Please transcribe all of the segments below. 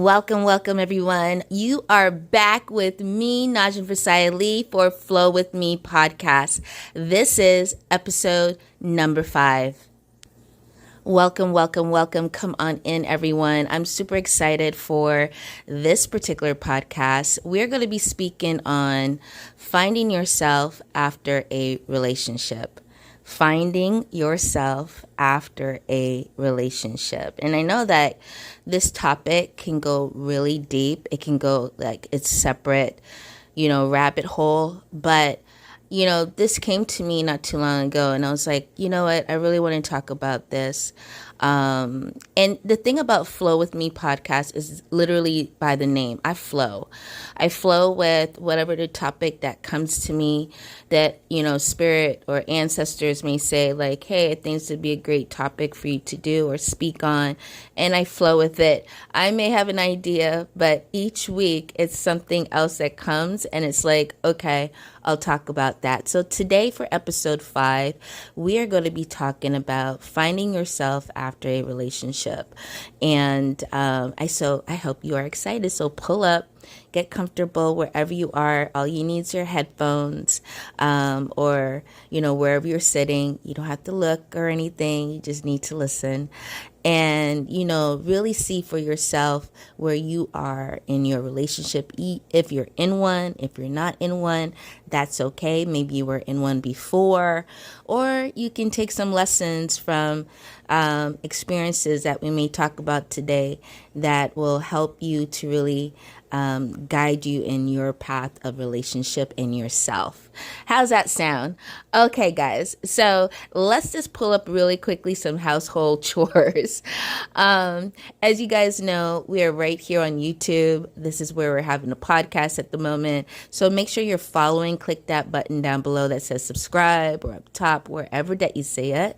Welcome everyone. You are back with me, Najaam Phrsia Lee, for Flow With Me podcast. This is episode number 5. Welcome. Come on in, everyone. I'm super excited for this particular podcast. We're going to be speaking on finding yourself after a relationship. Finding yourself after a relationship. And I know that this topic can go really deep. It can go like it's separate, rabbit hole. But, this came to me not too long ago and I was like, you know what? I really want to talk about this. And the thing about Flow With Me podcast is literally by the name. I flow with whatever the topic that comes to me that, spirit or ancestors may say like, hey, I think this would be a great topic for you to do or speak on. And I flow with it. I may have an idea, but each week it's something else that comes and it's like, okay, I'll talk about that. So today for episode 5, we are going to be talking about finding yourself after a relationship. And I hope you are excited. So pull up, get comfortable wherever you are. All you need is your headphones or, wherever you're sitting. You don't have to look or anything. You just need to listen. And, really see for yourself where you are in your relationship. If you're in one, if you're not in one, that's okay. Maybe you were in one before, or you can take some lessons from experiences that we may talk about today that will help you to really guide you in your path of relationship and yourself. How's that sound? Okay, guys. So let's just pull up really quickly some household chores. As you guys know, we are right here on YouTube. This is where we're having a podcast at the moment. So make sure you're following. Click that button down below that says subscribe or up top, wherever that you see it.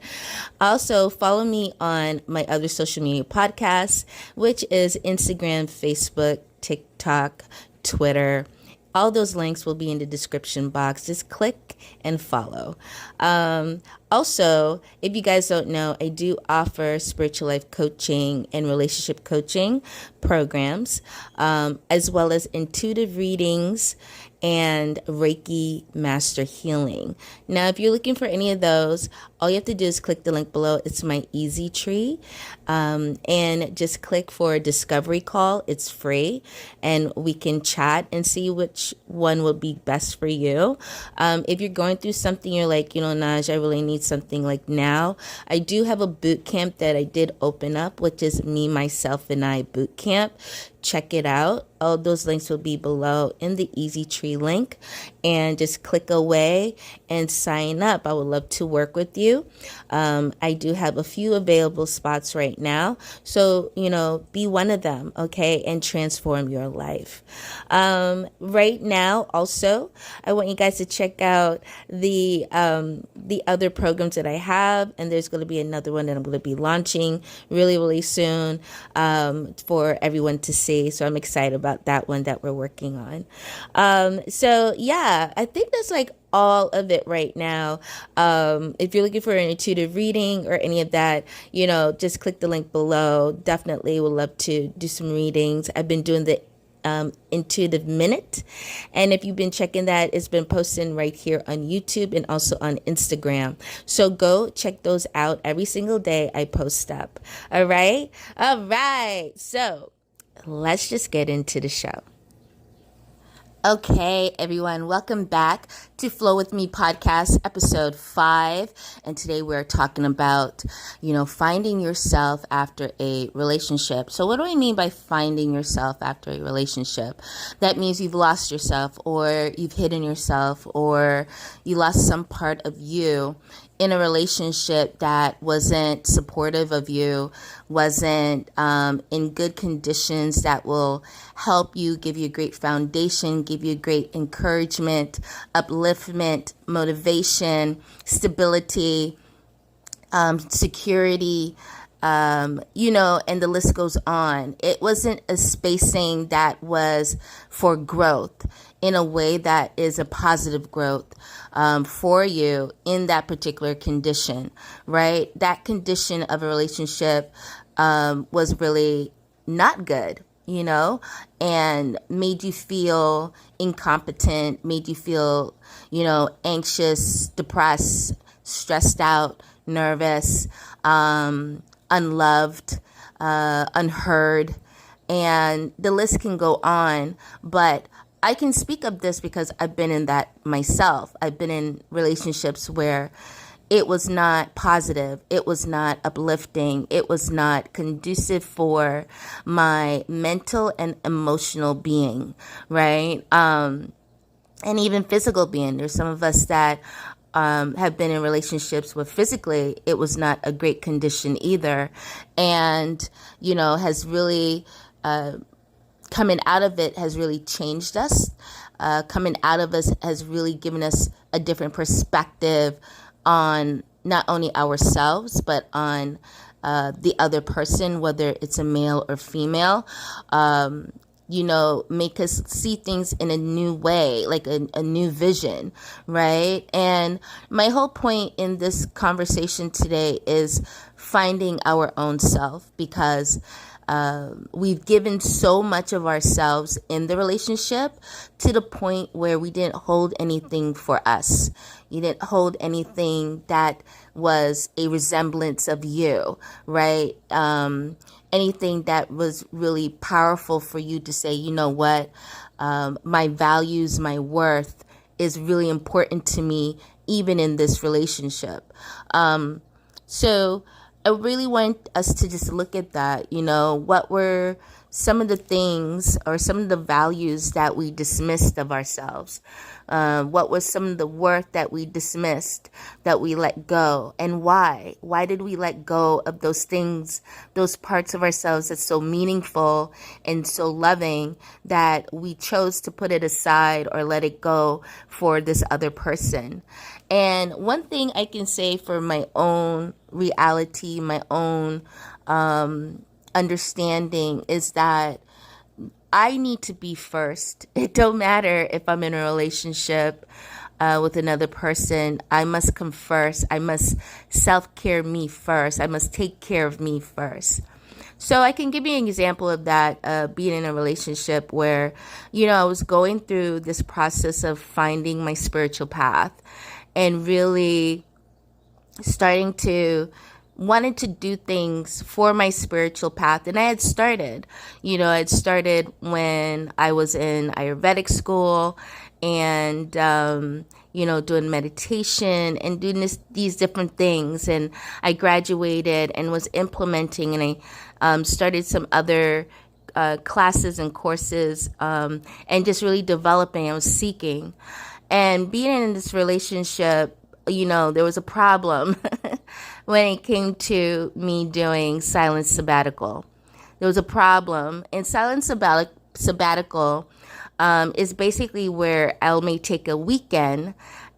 Also, follow me on my other social media podcasts, which is Instagram, Facebook, TikTok, Twitter. All those links will be in the description box. Just click and follow. Also, if you guys don't know, I do offer spiritual life coaching and relationship coaching programs, as well as intuitive readings and Reiki Master Healing. Now, if you're looking for any of those, all you have to do is click the link below. It's my Easy Tree. And just click for a discovery call. It's free. And we can chat and see which one will be best for you. If you're going through something, you're like, Naj, I really need something like now. I do have a boot camp that I did open up, which is Me, Myself, and I boot camp. Check it out. All those links will be below in the Easy Tree link, and just click away and sign up. I would love to work with you. I do have a few available spots right now. So, be one of them, okay, and transform your life. Right now, also, I want you guys to check out the other programs that I have, and there's going to be another one that I'm going to be launching really, really soon for everyone to see. So I'm excited about that one that we're working on. So yeah, I think that's like all of it right now. If you're looking for an intuitive reading or any of that, just click the link below. Definitely would love to do some readings. I've been doing the Intuitive Minute, and if you've been checking that, it's been posting right here on YouTube and also on Instagram. So go check those out. Every single day I post up. All right. So let's just get into the show. Okay, everyone, welcome back to Flow With Me podcast, episode 5. And today we're talking about, finding yourself after a relationship. So what do I mean by finding yourself after a relationship? That means you've lost yourself, or you've hidden yourself, or you lost some part of you in a relationship that wasn't supportive of you, wasn't in good conditions that will help you, give you a great foundation, give you great encouragement, upliftment, motivation, stability, security, and the list goes on. It wasn't a spacing that was for growth in a way that is a positive growth for you in that particular condition, right? That condition of a relationship was really not good. and made you feel incompetent, made you feel, anxious, depressed, stressed out, nervous, unloved, unheard, and the list can go on. But I can speak of this because I've been in that myself. I've been in relationships where it was not positive. It was not uplifting. It was not conducive for my mental and emotional being, right? And even physical being. There's some of us that have been in relationships where physically it was not a great condition either. And, has really, coming out of it has really changed us. Coming out of us has really given us a different perspective on not only ourselves, but on the other person, whether it's a male or female. Make us see things in a new way, like a new vision, right? And my whole point in this conversation today is finding our own self, because we've given so much of ourselves in the relationship to the point where we didn't hold anything for us. You didn't hold anything that was a resemblance of you, right? Anything that was really powerful for you to say, you know what, my values, my worth is really important to me, even in this relationship. So I really want us to just look at that, what were some of the things or some of the values that we dismissed of ourselves? What was some of the worth that we dismissed, that we let go, and why? Why did we let go of those things, those parts of ourselves that's so meaningful and so loving that we chose to put it aside or let it go for this other person? And one thing I can say for my own reality, my own understanding is that I need to be first. It don't matter if I'm in a relationship with another person. I must come first. I must self-care me first. I must take care of me first. So I can give you an example of that, being in a relationship where, I was going through this process of finding my spiritual path and really starting to wanted to do things for my spiritual path. And I had started, when I was in Ayurvedic school and, doing meditation and doing these different things. And I graduated and was implementing, and I started some other classes and courses, and just really developing. I was seeking. And being in this relationship, there was a problem when it came to me doing silent sabbatical. There was a problem. And silent sabbatical is basically where I may take a weekend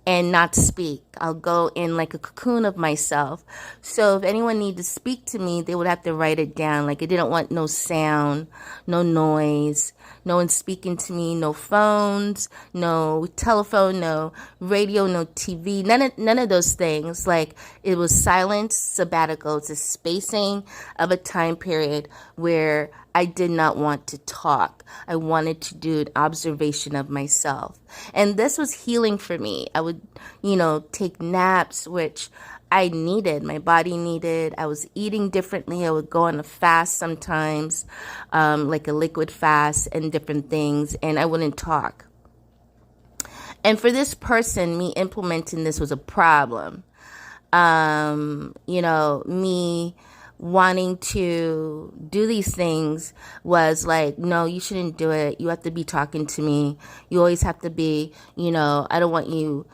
and not speak. I'll go in like a cocoon of myself. So if anyone needed to speak to me, they would have to write it down. Like I didn't want no sound, no noise, no one speaking to me, no phones, no telephone, no radio, no TV, none of those things. Like it was silent sabbatical. It's a spacing of a time period where I did not want to talk. I wanted to do an observation of myself. And this was healing for me. I would, take naps, which I needed, my body needed. I was eating differently. I would go on a fast sometimes, like a liquid fast and different things, and I wouldn't talk. And for this person, me implementing this was a problem. Me wanting to do these things was like, no, you shouldn't do it. You have to be talking to me. You always have to be, I don't want you,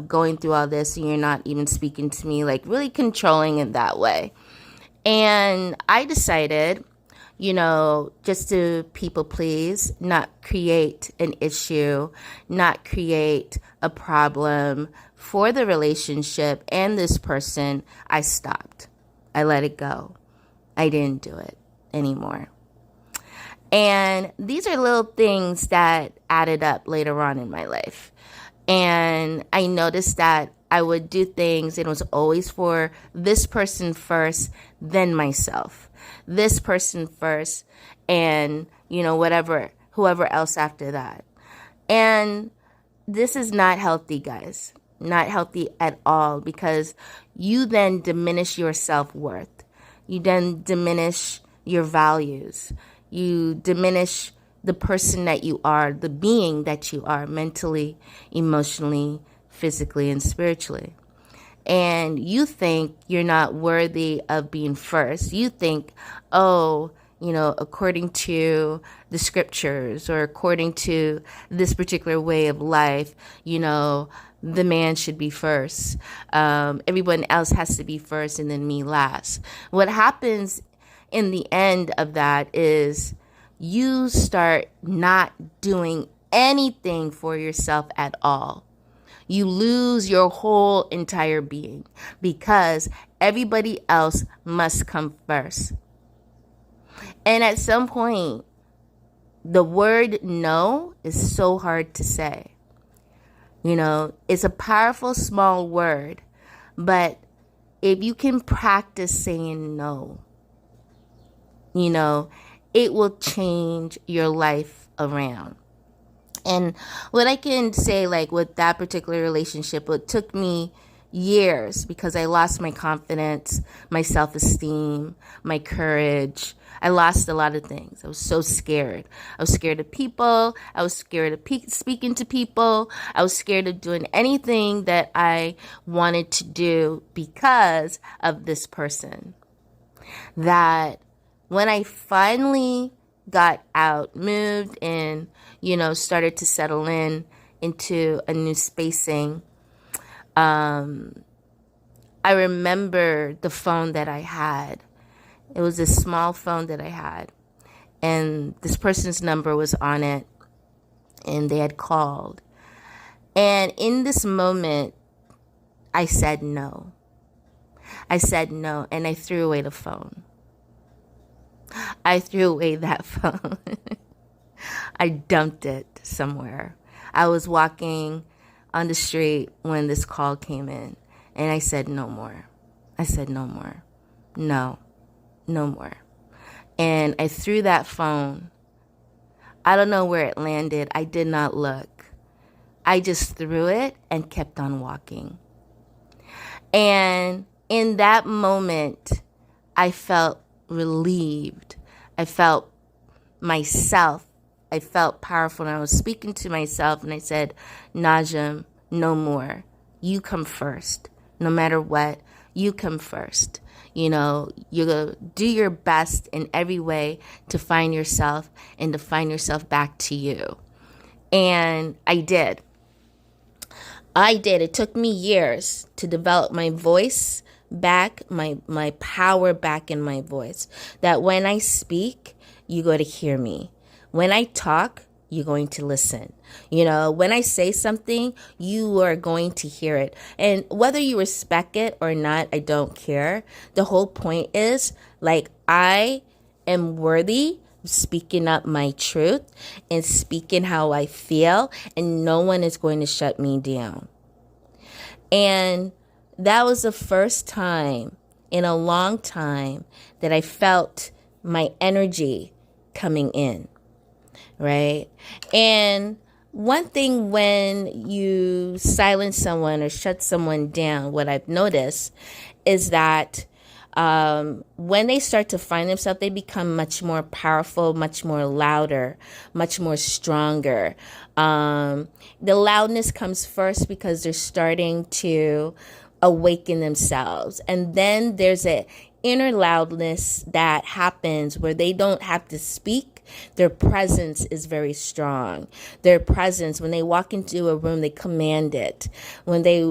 going through all this and you're not even speaking to me, like really controlling in that way. And I decided, just to people please, not create an issue, not create a problem for the relationship and this person. I stopped. I let it go. I didn't do it anymore. And these are little things that added up later on in my life. And I noticed that I would do things, and it was always for this person first, then myself. This person first, and, whoever else after that. And this is not healthy, guys. Not healthy at all, because you then diminish your self-worth. You then diminish your values. You diminish the person that you are, the being that you are, mentally, emotionally, physically, and spiritually. And you think you're not worthy of being first. You think, according to the scriptures or according to this particular way of life, the man should be first. Everyone else has to be first and then me last. What happens in the end of that is you start not doing anything for yourself at all. You lose your whole entire being because everybody else must come first. And at some point, the word no is so hard to say. It's a powerful, small word, but if you can practice saying no, it will change your life around. And what I can say, like with that particular relationship, it took me years because I lost my confidence, my self-esteem, my courage. I lost a lot of things. I was so scared. I was scared of people. I was scared of speaking to people. I was scared of doing anything that I wanted to do because of this person. That when I finally got out, moved, and, started to settle into a new spacing, I remember the phone that I had. It was a small phone that I had, and this person's number was on it, and they had called. And in this moment, I said no. I said no, and I threw away the phone. I threw away that phone. I dumped it somewhere. I was walking on the street when this call came in, and I said no more. I said no more. No more. And I threw that phone. I don't know where it landed. I did not look. I just threw it and kept on walking. And in that moment, I felt relieved. I felt myself. I felt powerful. And I was speaking to myself, and I said, Najaam, no more. You come first. No matter what, you come first. You do your best in every way to find yourself and to find yourself back to you. And I did. It took me years to develop my voice back, my power back in my voice. That when I speak, you're going to hear me. When I talk, you're going to listen. When I say something, you are going to hear it. And whether you respect it or not, I don't care. The whole point is, I am worthy of speaking up my truth and speaking how I feel, and no one is going to shut me down. And that was the first time in a long time that I felt my energy coming in. Right? And one thing when you silence someone or shut someone down, what I've noticed is that when they start to find themselves, they become much more powerful, much more louder, much more stronger. The loudness comes first because they're starting to awaken themselves. And then there's an inner loudness that happens where they don't have to speak. Their presence is very strong. Their presence, when they walk into a room, they command it. When they,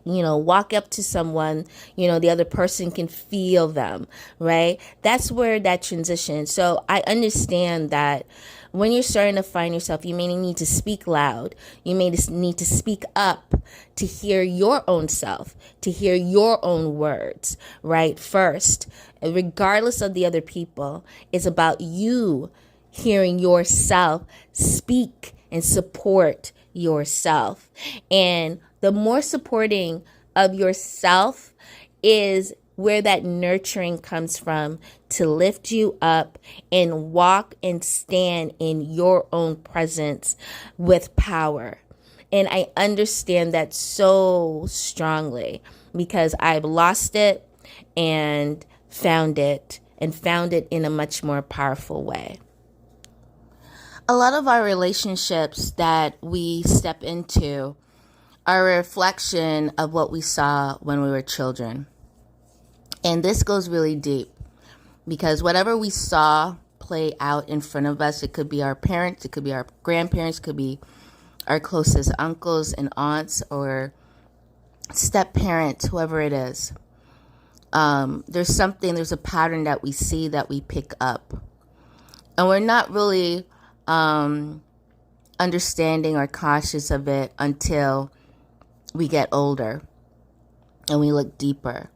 walk up to someone, the other person can feel them, right? That's where that transition. So I understand that when you're starting to find yourself, you may need to speak loud. You may need to speak up to hear your own self, to hear your own words, right? First, regardless of the other people, it's about you hearing yourself speak and support yourself. And the more supporting of yourself is where that nurturing comes from to lift you up and walk and stand in your own presence with power. And I understand that so strongly because I've lost it and found it in a much more powerful way. A lot of our relationships that we step into are a reflection of what we saw when we were children. And this goes really deep because whatever we saw play out in front of us, it could be our parents, it could be our grandparents, it could be our closest uncles and aunts or step parents, whoever it is. There's a pattern that we see that we pick up. And we're not really understanding or cautious of it until we get older and we look deeper.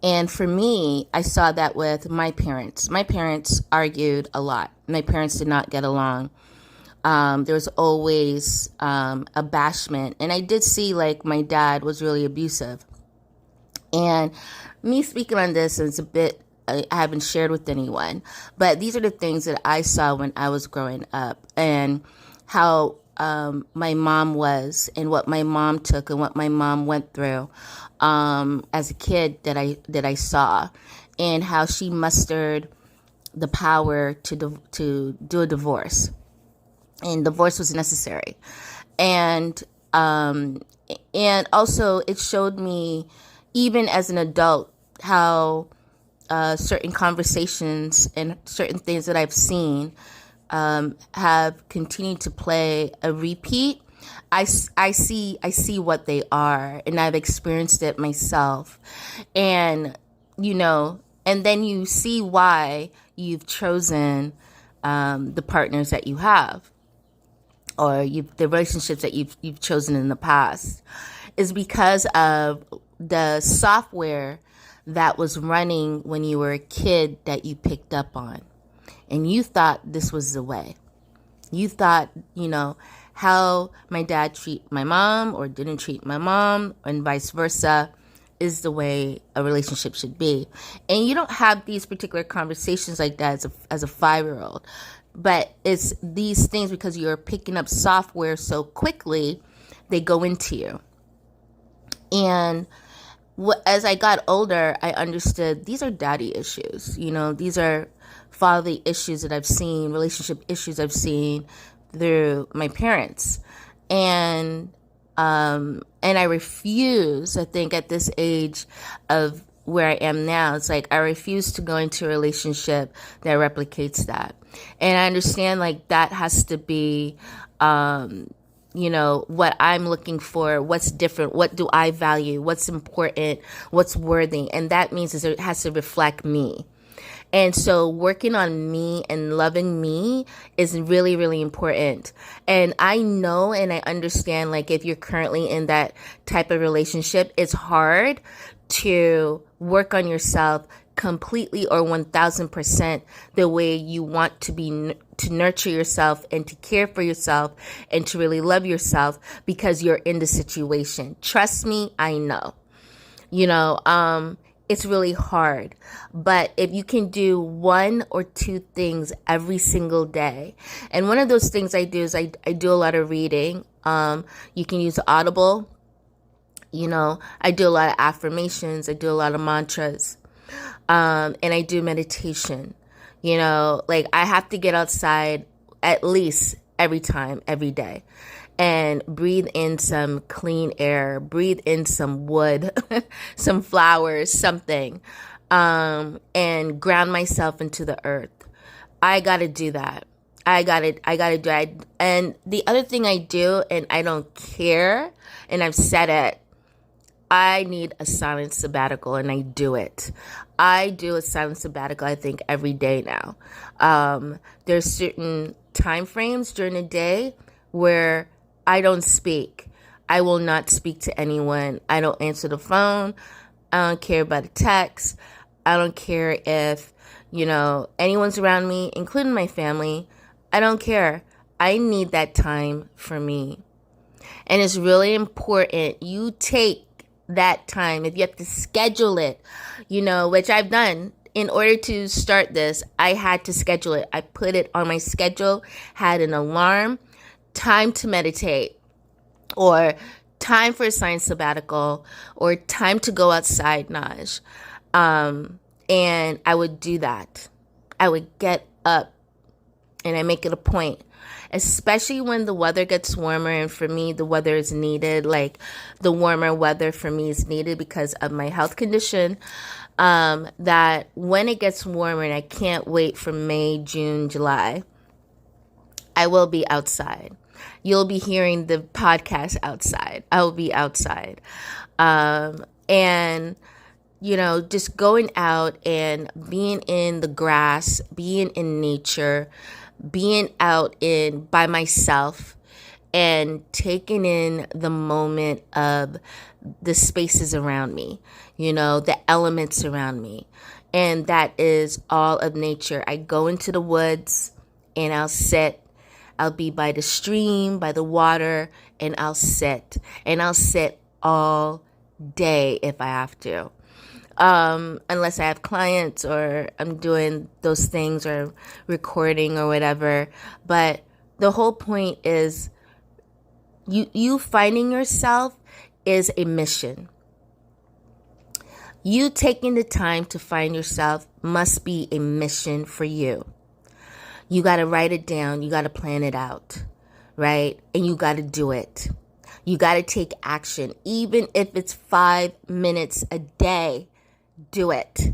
And for me, I saw that with my parents. My parents argued a lot. My parents did not get along. There was always a bashment. And I did see like my dad was really abusive. And me speaking on this is a bit, I haven't shared with anyone, but these are the things that I saw when I was growing up and how my mom was and what my mom took and what my mom went through as a kid that I saw, and how she mustered the power to do a divorce, and divorce was necessary, and also it showed me even as an adult how certain conversations and certain things that I've seen have continued to play a repeat. I see what they are, and I've experienced it myself. And, and then you see why you've chosen the partners that you have, or the relationships that you've chosen in the past, is because of the software that was running when you were a kid that you picked up on. And you thought this was the way. You thought, how my dad treated my mom or didn't treat my mom and vice versa is the way a relationship should be. And you don't have these particular conversations like that as a 5-year-old. But it's these things, because you're picking up software so quickly, they go into you. And as I got older, I understood these are daddy issues. These are fatherly issues that I've seen, relationship issues I've seen through my parents. And I refuse, I think at this age of where I am now, it's like I refuse to go into a relationship that replicates that. And I understand like that has to be what I'm looking for, what's different, what do I value, what's important, what's worthy. And that means it has to reflect me. And so working on me and loving me is really, really important. And I know and I understand, like, if you're currently in that type of relationship, it's hard to work on yourself completely or 1000% the way you want to be, to nurture yourself and to care for yourself and to really love yourself because you're in the situation. Trust me, I know. It's really hard. But if you can do 1 or 2 things every single day, and one of those things I do is I do a lot of reading. You can use Audible. I do a lot of affirmations. I do a lot of mantras. And I do meditation. Like I have to get outside at least every day and breathe in some clean air, breathe in some wood, some flowers, something, and ground myself into the earth. I got to do that. I got to do it. And the other thing I do, and I don't care, and I've said it, I need a silent sabbatical, and I do it. I do a silent sabbatical, I think, every day now. There's certain time frames during the day where I don't speak. I will not speak to anyone. I don't answer the phone. I don't care about a text. I don't care if, anyone's around me, including my family. I don't care. I need that time for me. And it's really important you take that time, if you have to schedule it, which I've done. In order to start this, I had to schedule it. I put it on my schedule, had an alarm, time to meditate, or time for a science sabbatical, or time to go outside, Naj. And I would do that. I would get up and I make it a point, especially when the weather gets warmer. And for me, the weather is needed. Like, the warmer weather for me is needed because of my health condition. That when it gets warmer, and I can't wait for May, June, July, I will be outside. You'll be hearing the podcast outside. I will be outside. And just going out and being in the grass, being in nature, being out by myself, and taking in the moment of the spaces around me, the elements around me. And that is all of nature. I go into the woods and I'll sit. I'll be by the stream, by the water, and I'll sit. And I'll sit all day if I have to. Unless I have clients or I'm doing those things or recording or whatever. But the whole point is you finding yourself is a mission. You taking the time to find yourself must be a mission for you. You got to write it down. You got to plan it out, right? And you got to do it. You got to take action. Even if it's 5 minutes a day, do it.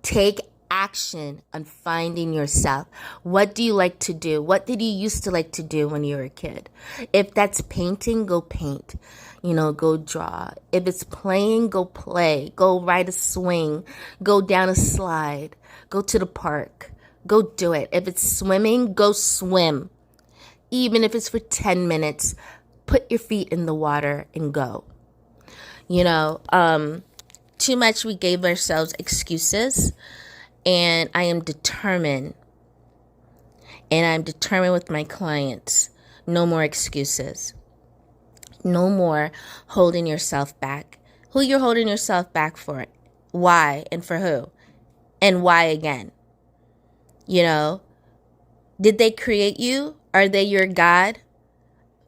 Take action on finding yourself. What do you like to do? What did you used to like to do when you were a kid? If that's painting, go paint. Go draw. If it's playing, go play. Go ride a swing. Go down a slide. Go to the park. Go do it. If it's swimming, go swim. Even if it's for 10 minutes, put your feet in the water and go. Too much we gave ourselves excuses, and I am determined. And I'm determined with my clients. No more excuses. No more holding yourself back. Who you're holding yourself back for? Why and for who? And why again? Did they create you? Are they your God?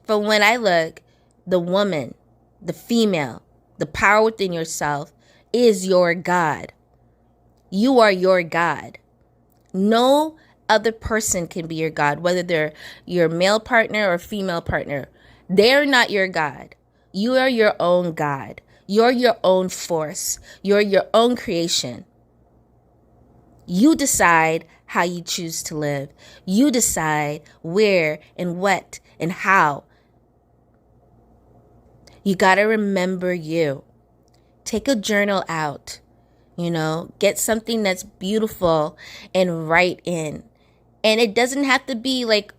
From when I look, the woman, the female, the power within yourself is your God. You are your God. No other person can be your God, whether they're your male partner or female partner. They're not your God. You are your own God. You're your own force. You're your own creation. You decide how you choose to live. You decide where and what and how. You got to remember you. Take a journal out, get something that's beautiful and write in. And it doesn't have to be like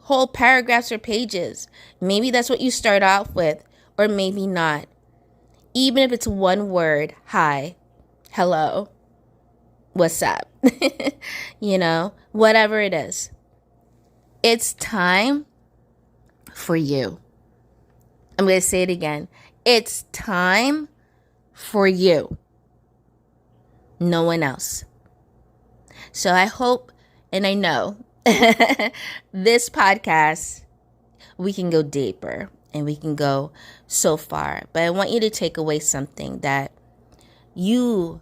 whole paragraphs or pages. Maybe that's what you start off with, or maybe not. Even if it's one word, hi, hello, what's up, whatever it is. It's time for you. I'm going to say it again. It's time for you. No one else. So I hope and I know this podcast, we can go deeper and we can go so far. But I want you to take away something, that you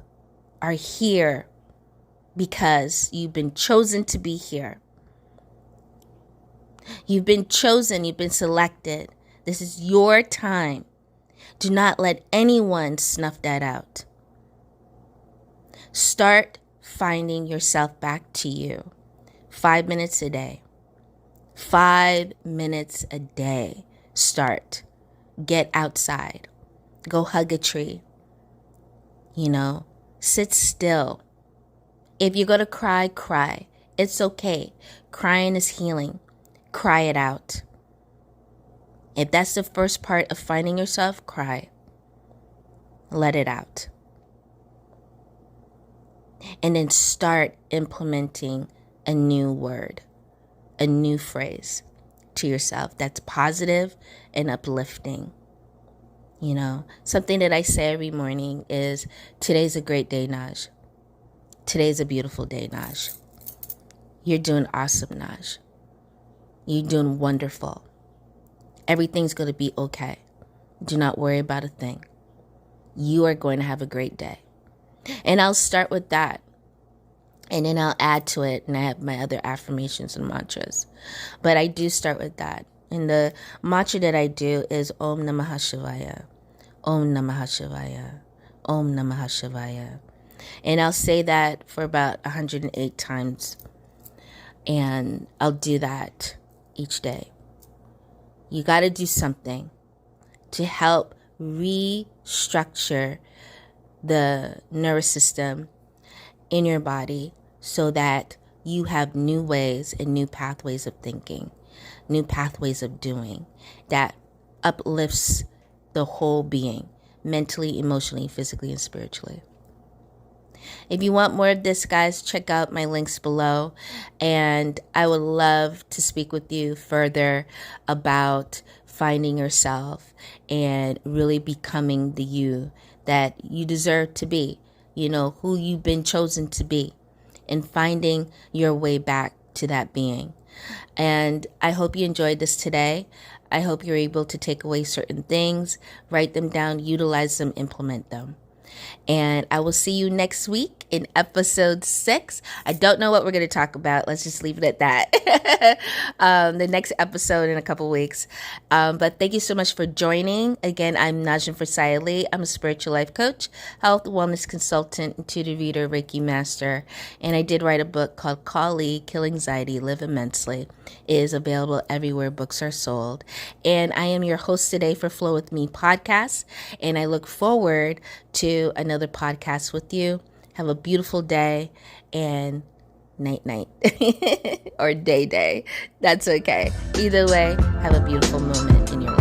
are here because you've been chosen to be here. You've been chosen. You've been selected. This is your time. Do not let anyone snuff that out. Start finding yourself back to you. 5 minutes a day. 5 minutes a day. Start. Get outside. Go hug a tree. Sit still. If you're going to cry, cry. It's okay. Crying is healing. Cry it out. If that's the first part of finding yourself, cry. Let it out. And then start implementing a new word, a new phrase to yourself that's positive and uplifting. You know, something that I say every morning is, today's a great day, Naj. Today's a beautiful day, Naj. You're doing awesome, Naj. You're doing wonderful. Everything's going to be okay. Do not worry about a thing. You are going to have a great day. And I'll start with that. And then I'll add to it, and I have my other affirmations and mantras. But I do start with that. And the mantra that I do is Om Namah Shivaya. Om Namah Shivaya. Om Namah Shivaya. And I'll say that for about 108 times. And I'll do that each day. You got to do something to help restructure the nervous system in your body so that you have new ways and new pathways of thinking, new pathways of doing that uplifts the whole being, mentally, emotionally, physically, and spiritually. If you want more of this, guys, check out my links below. And I would love to speak with you further about finding yourself and really becoming the you that you deserve to be, you know, who you've been chosen to be, and finding your way back to that being. And I hope you enjoyed this today. I hope you're able to take away certain things, write them down, utilize them, implement them. And I will see you next week in episode 6. I don't know what we're going to talk about. Let's just leave it at that. The next episode in a couple weeks. But thank you so much for joining. Again, I'm Najaam Phrsia Lee. I'm a spiritual life coach, health wellness consultant, intuitive reader, Reiki master. And I did write a book called K.A.L.I, Kill Anxiety, Live Immensely. It is available everywhere books are sold. And I am your host today for Flow With Me podcast. And I look forward to another podcast with you. Have a beautiful day, and night or day. That's okay. Either way, have a beautiful moment in your life.